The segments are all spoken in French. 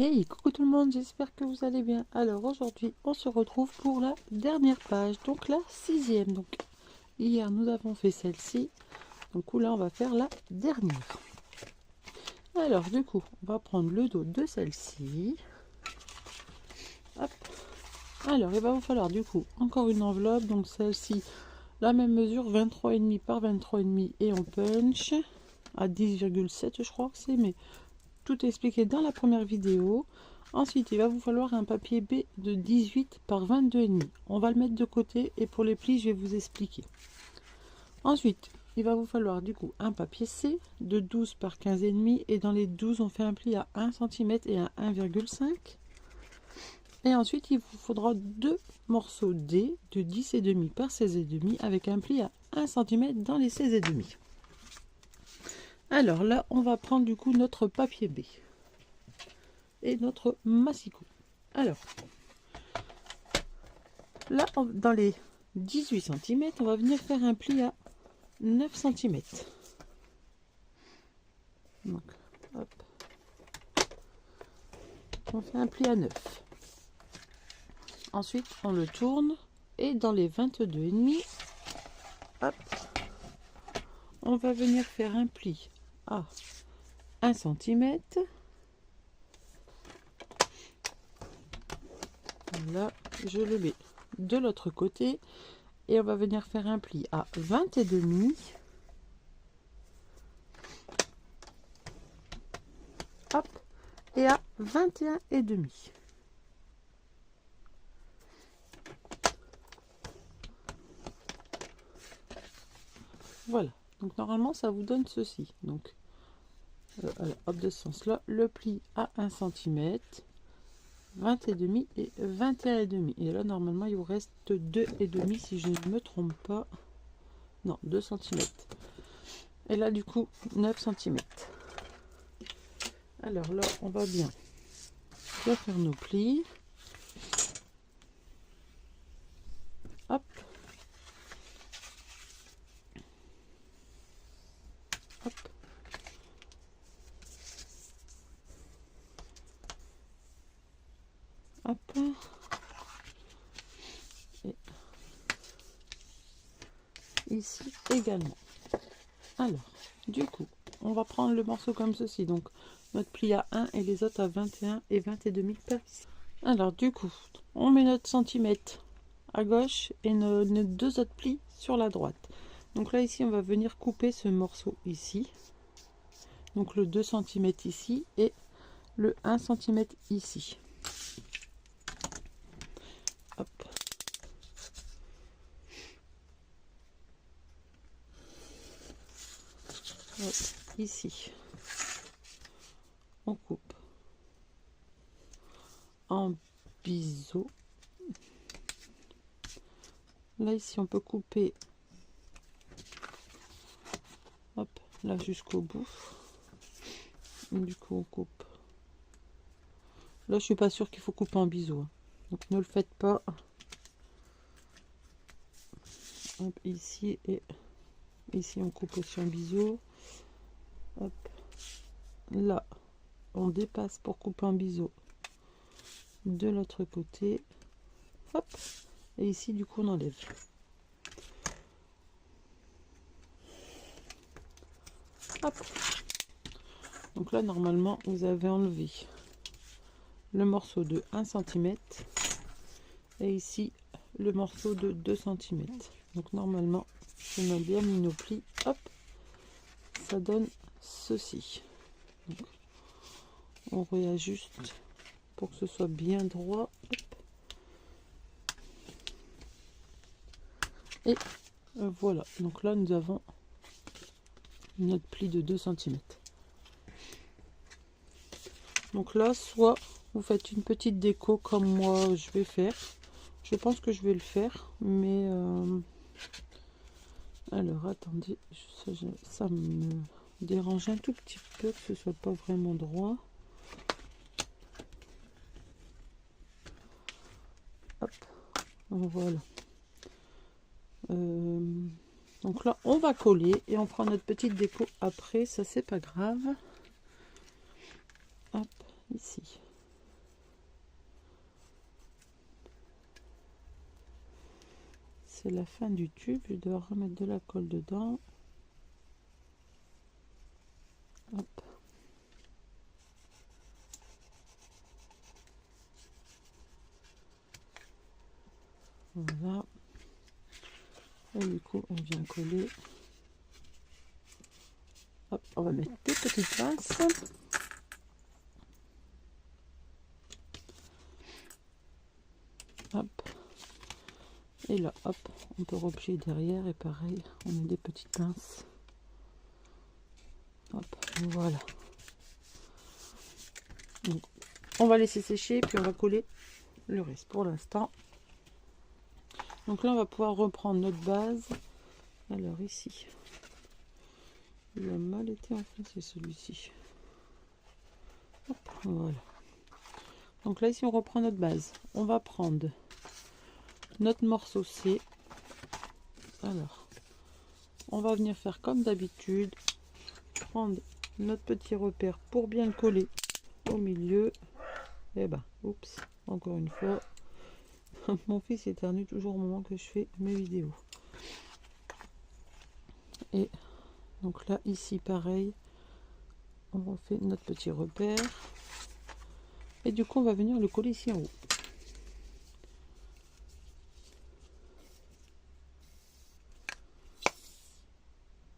Hey, coucou tout le monde, j'espère que vous allez bien. Alors aujourd'hui, on se retrouve pour la dernière page, donc la 6e. Donc hier, nous avons fait celle-ci, donc là, on va faire la dernière. Alors du coup, on va prendre le dos de celle-ci. Hop. Alors, il va vous falloir du coup encore une enveloppe, donc celle-ci, la même mesure, 23,5 par 23,5 et on punch à 10,7 je crois que c'est, mais tout est expliqué dans la première vidéo. Ensuite, il va vous falloir un papier B de 18 par 22,5. On va le mettre de côté et pour les plis, je vais vous expliquer. Ensuite, il va vous falloir du coup un papier C de 12 par 15,5 et dans les 12, on fait un pli à 1 cm et à 1,5. Et ensuite, il vous faudra deux morceaux D de 10,5 par 16,5 avec un pli à 1 cm dans les 16,5. Alors là, on va prendre du coup notre papier B et notre massicot. Alors, là, dans les 18 cm, on va venir faire un pli à 9 cm. Donc, hop. On fait un pli à 9. Ensuite, on le tourne et dans les 22,5, hop, on va venir faire un pli à 1 cm. Là, je le mets de l'autre côté et on va venir faire un pli à 20,5. Hop, et à 21,5. Voilà, donc normalement ça vous donne ceci. Donc alors, hop, de ce sens là, le pli à 1 cm, 20,5 et 21,5. Et là normalement il vous reste 2,5 si je ne me trompe pas. Non, 2 cm. Et là du coup 9 cm. Alors là on va bien faire nos plis. Hop. Hop. Hop. Et ici également. Alors, du coup, on va prendre le morceau comme ceci. Donc, notre pli à 1 et les autres à 21 et 22,5 par. Alors, du coup, on met notre centimètre à gauche et nos deux autres plis sur la droite. Donc là, ici, on va venir couper ce morceau ici. Donc, le 2 cm ici et le 1 cm ici. Hop. Hop. Ici, on coupe en biseau. Là, ici, on peut couper, hop, là jusqu'au bout. Du coup, on coupe. Là, je suis pas sûre qu'il faut couper en biseau, hein. Donc, ne le faites pas. Hop, ici et ici, on coupe aussi en biseau. Hop, là, on dépasse pour couper en biseau de l'autre côté. Hop, et ici, du coup, on enlève. Hop. Donc là, normalement, vous avez enlevé le morceau de 1 cm et ici le morceau de 2 cm. Donc normalement, si on a bien mis nos plis, hop, ça donne ceci. Donc, on réajuste pour que ce soit bien droit. Hop. Et voilà, donc là nous avons notre pli de 2 cm. Donc là, soit vous faites une petite déco comme moi je vais faire. Je pense que je vais le faire, mais alors attendez, ça me dérange un tout petit peu que ce soit pas vraiment droit. Hop, voilà. Donc là, on va coller et on prend notre petite déco après, ça c'est pas grave. Hop, ici. c'est la fin du tube. Je dois remettre de la colle dedans. Hop. Voilà. Et du coup, on vient coller. Hop, on va mettre des petites pinces. Hop. Et là, hop, on peut replier derrière et pareil, on met des petites pinces. Hop, voilà. Donc, on va laisser sécher puis on va coller le reste pour l'instant. Donc là, on va pouvoir reprendre notre base. Alors ici, il a mal été enfoncé celui-ci. Voilà. Donc là, ici, on reprend notre base. On va prendre notre morceau C. Alors, on va venir faire comme d'habitude. Prendre notre petit repère pour bien le coller au milieu. Et ben, oups, encore une fois. Mon fils éternue toujours au moment que je fais mes vidéos. Et donc là, ici, pareil. On refait notre petit repère. Et du coup, on va venir le coller ici en haut.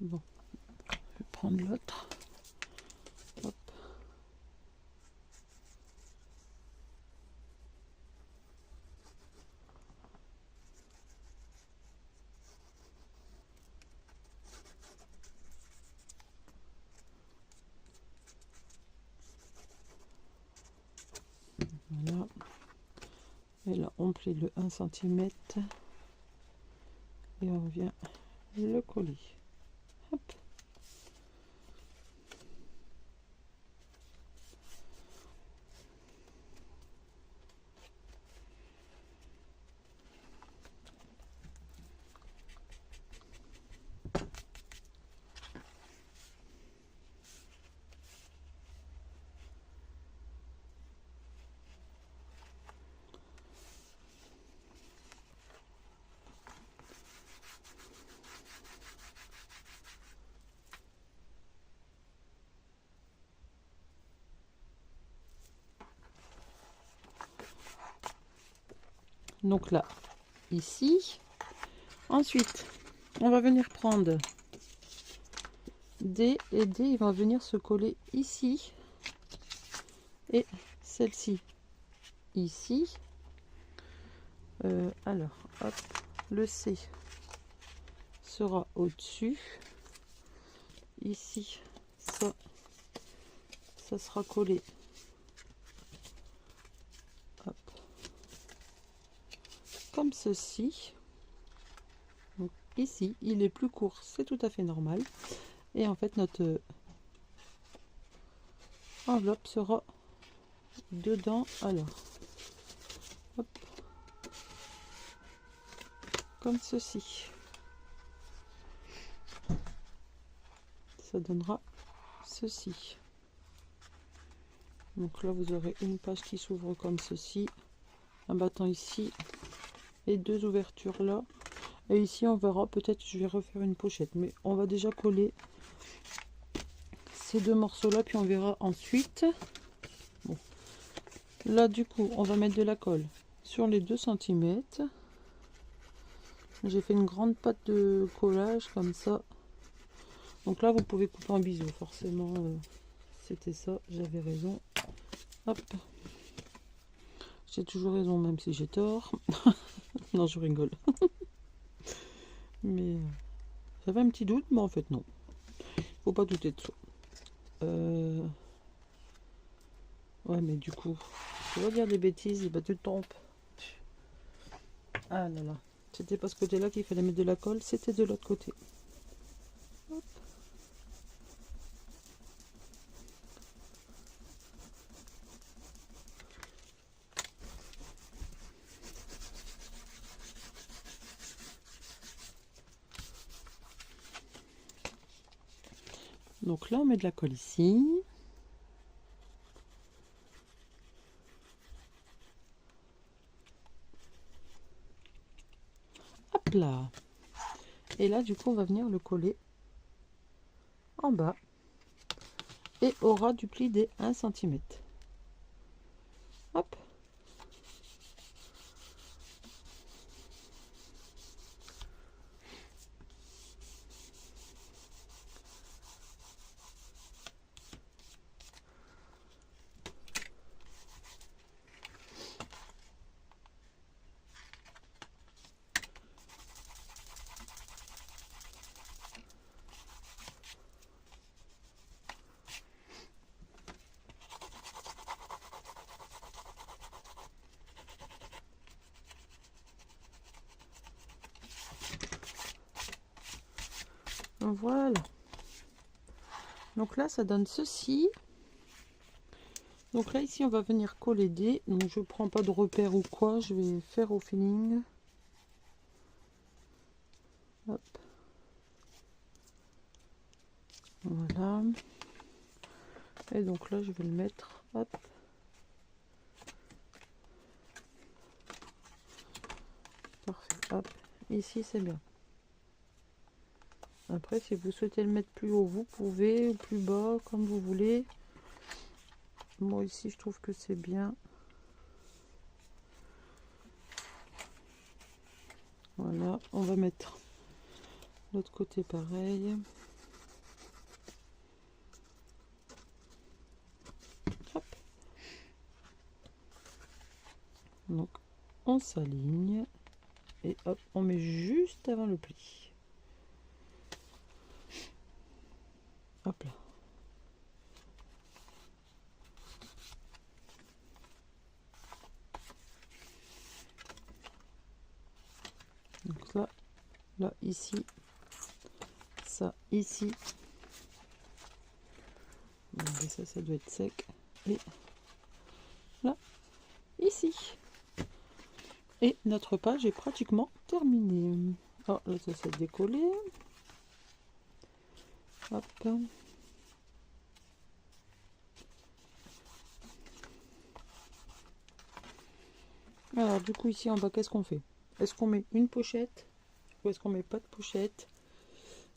Bon, je vais prendre l'autre. Hop. Voilà. Et là, on plie le 1 cm. Et on vient le coller. Hop. Donc là, ici. Ensuite, on va venir prendre D et D, il va venir se coller ici. Et celle-ci, ici. Alors, hop, le C sera au-dessus. Ici, ça sera collé. Hop. Comme ceci. Donc ici, il est plus court, c'est tout à fait normal. Et en fait, notre enveloppe sera dedans. Alors, hop, comme ceci. Ça donnera ceci. Donc là, vous aurez une page qui s'ouvre comme ceci, un battant ici et deux ouvertures là. Et ici, on verra, peut-être je vais refaire une pochette, mais on va déjà coller ces deux morceaux là, puis on verra ensuite. Bon. Là, du coup, on va mettre de la colle sur les 2 cm. J'ai fait une grande pâte de collage comme ça. Donc là, vous pouvez couper en biseau, forcément. C'était ça, j'avais raison. Hop. J'ai toujours raison, même si j'ai tort. Non, je rigole. Mais j'avais un petit doute, mais en fait, non. Faut pas douter de soi. Ouais, mais du coup, tu vas dire des bêtises, bah tu te trompes. Ah là là. C'était pas ce côté-là qu'il fallait mettre de la colle, c'était de l'autre côté. Hop. Donc là, on met de la colle ici. Hop. là. Et là, du coup, on va venir le coller en bas et au ras du pli des 1 cm. Hop. Voilà. Donc là, ça donne ceci. Donc là, ici, on va venir coller des. Donc je prends pas de repère ou quoi. Je vais faire au feeling. Hop. Voilà. Et donc là, je vais le mettre. Hop. Parfait. Hop. Ici, c'est bien. Après, si vous souhaitez le mettre plus haut, vous pouvez, ou plus bas, comme vous voulez. Moi, ici, je trouve que c'est bien. Voilà, on va mettre l'autre côté pareil. Hop. Donc, on s'aligne. Et hop, on met juste avant le pli. Hop là. Donc ça, là, ici, ça, ici. Donc, ça doit être sec. Et là, ici. Et notre page est pratiquement terminée. Oh, là, ça s'est décollé. Hop. Alors, du coup, ici en bas, qu'est-ce qu'on fait? Est-ce qu'on met une pochette ou est-ce qu'on met pas de pochette?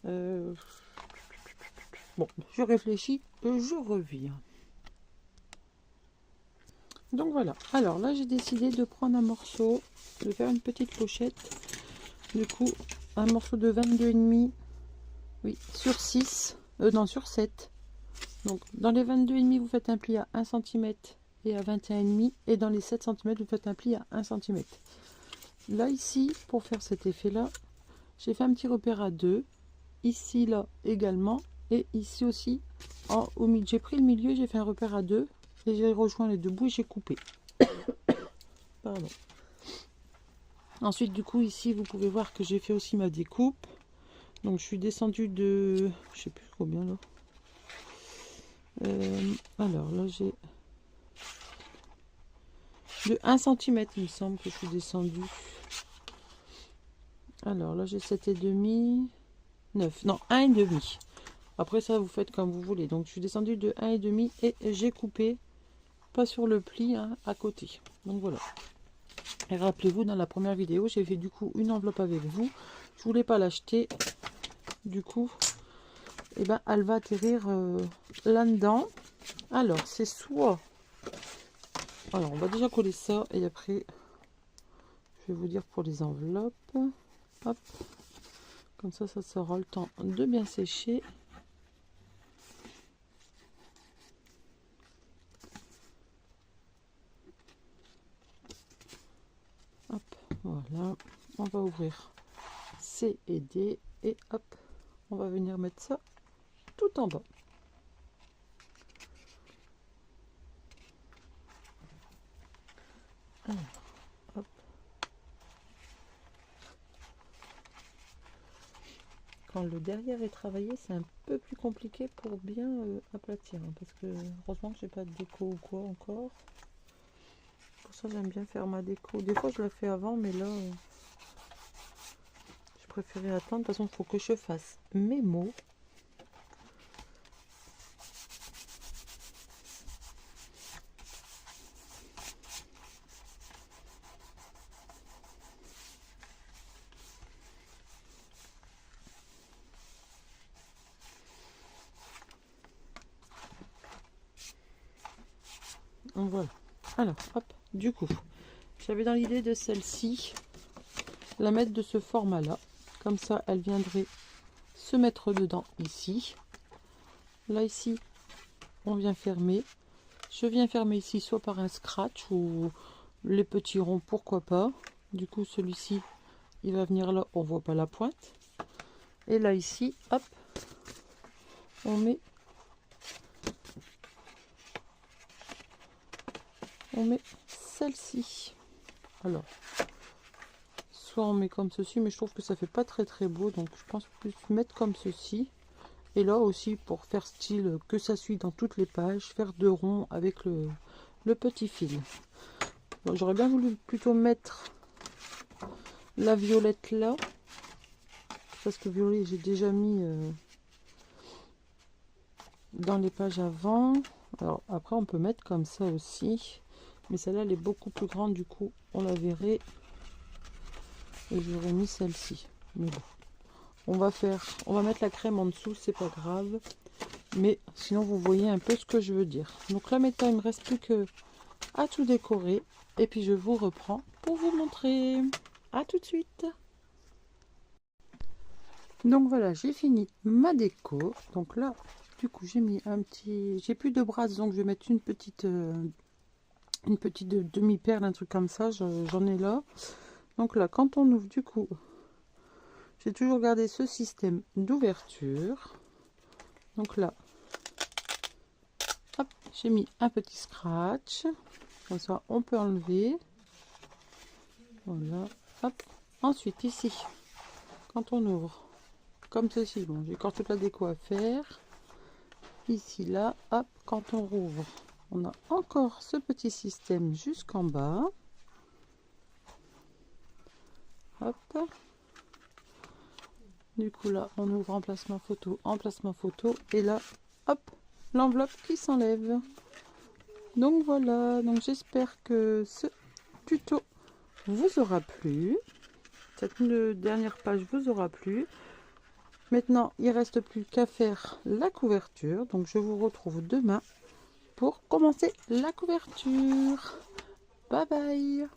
Bon, je réfléchis, je reviens. Donc voilà. Alors là, j'ai décidé de prendre un morceau, de faire une petite pochette. Du coup, un morceau de 22,5, oui, sur 6, non, sur 7. Donc, dans les 22,5, vous faites un pli à 1 cm et à 21,5. Et dans les 7 cm, vous faites un pli à 1 cm. Là, ici, pour faire cet effet-là, j'ai fait un petit repère à 2. Ici, là, également. Et ici aussi, au milieu. J'ai pris le milieu, j'ai fait un repère à 2. Et j'ai rejoint les deux bouts et j'ai coupé. Pardon. Ensuite, du coup, ici, vous pouvez voir que j'ai fait aussi ma découpe. Donc, je suis descendue de... Je sais plus combien, là. Alors, là, j'ai... De 1 cm, il me semble que je suis descendue. Alors, là, j'ai 7,5. 9. Non, 1,5. Après, ça, vous faites comme vous voulez. Donc, je suis descendue de 1,5 et j'ai coupé. Pas sur le pli, hein, à côté. Donc, voilà. Et rappelez-vous, dans la première vidéo, j'ai fait du coup une enveloppe avec vous. Je voulais pas l'acheter. Du coup, eh ben, elle va atterrir là-dedans. Alors, c'est soit... Alors, on va déjà coller ça. Et après, je vais vous dire pour les enveloppes. Hop. Comme ça aura le temps de bien sécher. Hop, voilà. On va ouvrir C et D. Et hop, on va venir mettre ça tout en bas. Alors, hop. Quand le derrière est travaillé, c'est un peu plus compliqué pour bien aplatir. Hein, parce que heureusement que j'ai pas de déco ou quoi encore. Pour ça, j'aime bien faire ma déco. Des fois, je la fais avant, mais là, je préférais attendre. De toute façon, il faut que je fasse mes mots. Donc voilà. Alors, hop, du coup, j'avais dans l'idée de celle-ci, la mettre de ce format-là. Comme ça, elle viendrait se mettre dedans ici. Là, ici, on vient fermer. Je viens fermer ici, soit par un scratch ou les petits ronds, pourquoi pas. Du coup, celui-ci, il va venir là, on voit pas la pointe. Et là, ici, hop, on met celle-ci. Alors, soit on met comme ceci, mais je trouve que ça fait pas très très beau, donc je pense plus mettre comme ceci. Et là aussi, pour faire style que ça suit dans toutes les pages, faire 2 ronds avec le petit fil. J'aurais bien voulu plutôt mettre la violette là, parce que violet j'ai déjà mis dans les pages avant. Alors après on peut mettre comme ça aussi, mais celle-là elle est beaucoup plus grande, du coup on la verrait. Et j'aurais mis celle-ci, mais bon, on va mettre la crème en dessous, c'est pas grave, mais sinon vous voyez un peu ce que je veux dire. Donc là maintenant il me reste plus que à tout décorer, et puis je vous reprends pour vous montrer. À tout de suite. Donc voilà, j'ai fini ma déco. Donc là, du coup, j'ai mis un petit... J'ai plus de brasses, donc je vais mettre une petite demi-perle, un truc comme ça. J'en ai là. Donc là, quand on ouvre, du coup, j'ai toujours gardé ce système d'ouverture. Donc là, hop, j'ai mis un petit scratch. Comme ça, on peut enlever. Voilà, hop. Ensuite, ici, quand on ouvre, comme ceci, bon, j'ai encore toute la déco à faire. Ici, là, hop, quand on rouvre, on a encore ce petit système jusqu'en bas. Hop. Du coup, là, on ouvre emplacement photo, et là, hop, l'enveloppe qui s'enlève. Donc voilà, donc j'espère que ce tuto vous aura plu. Cette dernière page vous aura plu. Maintenant, il ne reste plus qu'à faire la couverture. Donc, je vous retrouve demain pour commencer la couverture. Bye bye!